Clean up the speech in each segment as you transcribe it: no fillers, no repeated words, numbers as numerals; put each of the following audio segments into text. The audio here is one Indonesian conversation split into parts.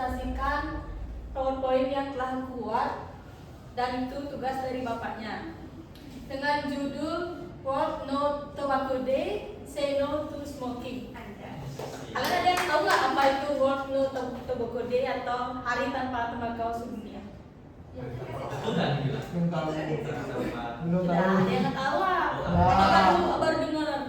mempresentasikan PowerPoint yang telah keluar, dan itu tugas dari bapaknya dengan judul World No Tobacco Day, Say No to Smoking. Kalian ada yang tahu nggak apa itu World No Tobacco Day atau Hari Tanpa Tembakau Sedunia? Belum Tidak tahu. ada yang tahu lah. Baru dengar.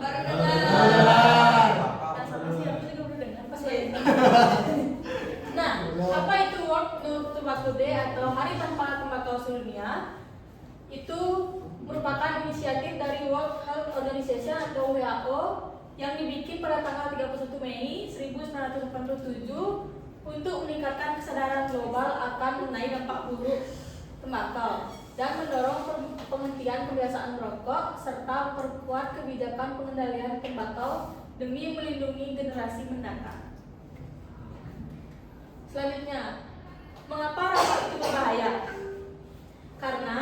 Nah, apa itu World No Tobacco Day atau Hari Tanpa Tembakau Sedunia? Itu merupakan inisiatif dari World Health Organization atau WHO yang dibikin pada tanggal 31 Mei 1987 untuk meningkatkan kesadaran global akan mengenai dampak buruk tembakau dan mendorong penghentian kebiasaan merokok serta memperkuat kebijakan pengendalian tembakau demi melindungi generasi mendatang. Selanjutnya, mengapa rokok itu berbahaya? Karena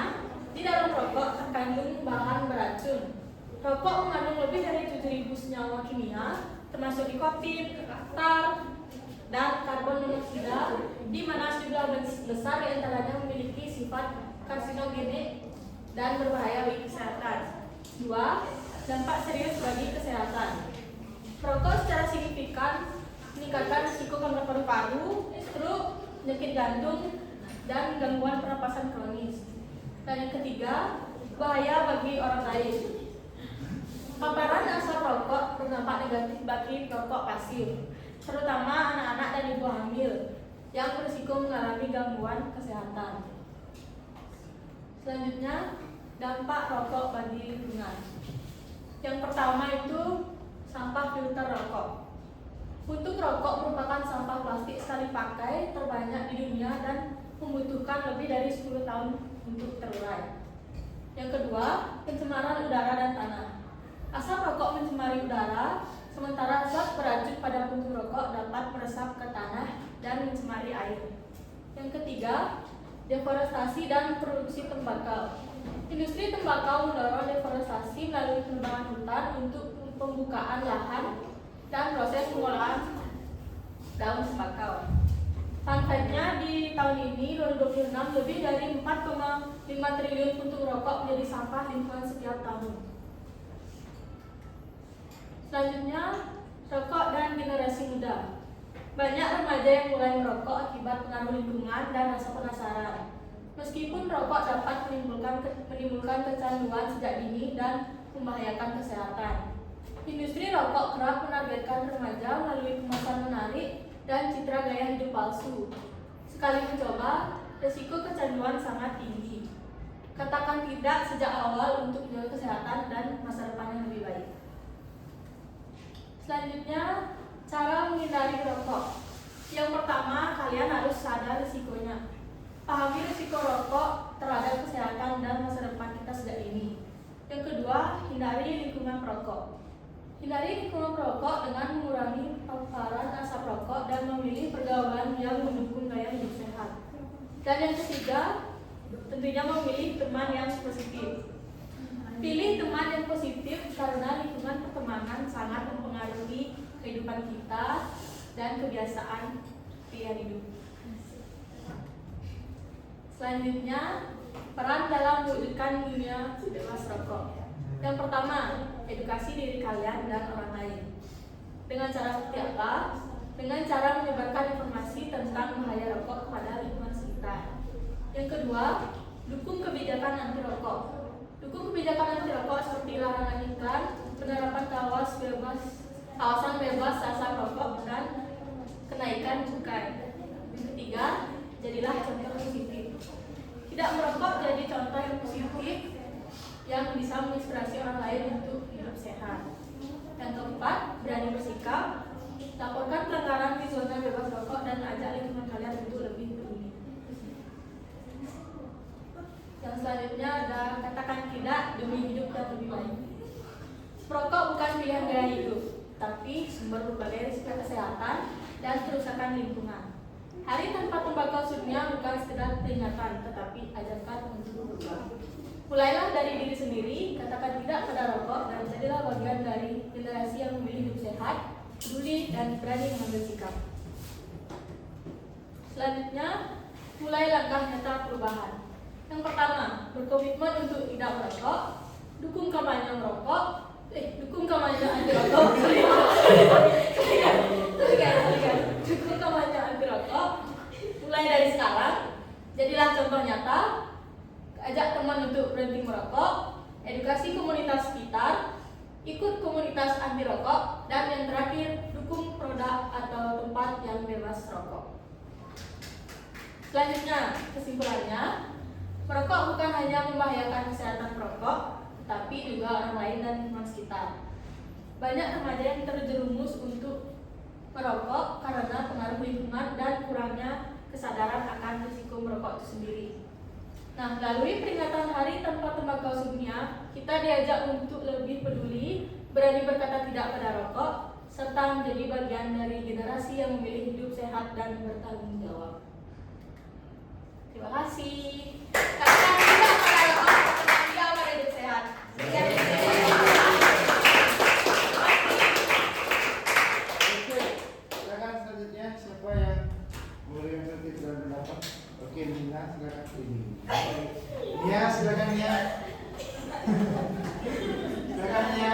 di dalam rokok terkandung bahan beracun. Rokok mengandung lebih dari 7.000 senyawa kimia, termasuk nikotin, tar, dan karbon monoksida, di mana sejumlah besar diantaranya memiliki sifat karsinogenik dan berbahaya bagi kesehatan. 2. Dampak serius bagi kesehatan. Merokok secara signifikan meningkatkan risiko kanker paru-paru, stroke, penyakit jantung, dan gangguan pernapasan kronis. Dan yang ketiga, bahaya bagi orang lain. Paparan asap rokok berdampak negatif bagi perokok pasif, terutama anak-anak dan ibu hamil yang berisiko mengalami gangguan kesehatan. Selanjutnya, dampak rokok bagi lingkungan. Yang pertama itu sampah filter rokok. Puntung rokok merupakan sampah plastik sekali pakai terbanyak di dunia dan membutuhkan lebih dari 10 tahun untuk terurai. Yang kedua, pencemaran udara dan tanah. Asap rokok mencemari udara, sementara zat beracun pada puntung rokok dapat meresap ke tanah dan mencemari air. Yang ketiga, deforestasi dan produksi tembakau. Industri tembakau mendorong deforestasi melalui penebangan hutan untuk pembukaan lahan dan proses pengolahan daun tembakau. Fun fact-nya, di tahun ini 2026 lebih dari 4,5 triliun puntung rokok menjadi sampah lingkungan setiap tahun. Selanjutnya, rokok dan generasi muda. Banyak remaja yang mulai merokok akibat pengaruh lingkungan dan rasa penasaran. Meskipun rokok dapat menimbulkan kecanduan sejak dini dan membahayakan kesehatan, industri rokok kerap menargetkan remaja melalui kemasan menarik dan citra gaya hidup palsu. Sekali mencoba, resiko kecanduan sangat tinggi. Katakan tidak sejak awal untuk menjaga kesehatan dan masa depan yang lebih baik. Selanjutnya, cara menghindari rokok. Yang pertama, kalian harus sadar risikonya. Pahami risiko rokok terhadap kesehatan dan masa depan kita sejak dini. Yang kedua, hindari lingkungan perokok. Hindari lingkungan perokok dengan mengurangi paparan asap rokok dan memilih pergaulan yang mendukung gaya hidup sehat. Dan yang ketiga, tentunya memilih teman yang positif. Pilih teman yang positif karena lingkungan pertemanan sangat mempengaruhi kehidupan kita dan kebiasaan pilihan hidup. Selanjutnya, peran dalam mewujudkan dunia bebas rokok. Yang pertama, edukasi diri kalian dan orang lain. Dengan cara seperti apa? Dengan cara menyebarkan informasi tentang bahaya rokok kepada lingkungan sekitar. Yang kedua, dukung kebijakan anti rokok. Dukung kebijakan anti rokok seperti larangan iklan, penerapan kawasan bebas asap rokok, dan kenaikan cukai. Yang ketiga, jadilah contoh positif. Tidak merokok jadi contoh yang positif yang bisa menginspirasi orang lain untuk hidup sehat. Yang keempat, berani bersikap. Laporkan pelanggaran di zona bebas rokok dan ajak lingkungan kalian untuk lebih peduli. Yang selanjutnya ada katakan tidak demi hidup yang lebih baik. Merokok bukan pilihan gaya hidup, tapi sumber berbagai risiko kesehatan dan kerusakan lingkungan. Hari Tanpa Tembakau Sedunia bukan sekedar peringatan, tetapi ajarkan untuk berubah. Mulailah dari diri sendiri, katakan tidak pada rokok, dan jadilah bagian dari generasi yang memilih hidup sehat, peduli, dan berani mengambil sikap. Selanjutnya, mulai langkah nyata perubahan. Yang pertama, berkomitmen untuk tidak merokok, dukung kampanye merokok, dukung kampanye anti rokok, dukung kampanye anti rokok. Mulai dari sekarang, jadilah contoh nyata, ajak teman untuk berhenti merokok, edukasi komunitas sekitar, ikut komunitas anti rokok, dan yang terakhir, dukung produk atau tempat yang bebas rokok. Selanjutnya, kesimpulannya, merokok bukan hanya membahayakan kesehatan perokok, tetapi juga orang lain dan lingkungan sekitar. Banyak remaja yang terjerumus untuk merokok karena pengaruh lingkungan dan kurangnya kesadaran akan risiko merokok itu sendiri. Nah, melalui peringatan Hari Tanpa Tembakau Sedunia, kita diajak untuk lebih peduli, berani berkata tidak pada rokok, serta menjadi bagian dari generasi yang memilih hidup sehat dan bertanggung jawab. Terima kasih. Kata tidak pada rokok, dia pada hidup sehat. Oke, silakan selanjutnya siapa yang boleh berpendapat? Oke, Nina, silakan ini. Nia, silakan Nia. Silakan Nia.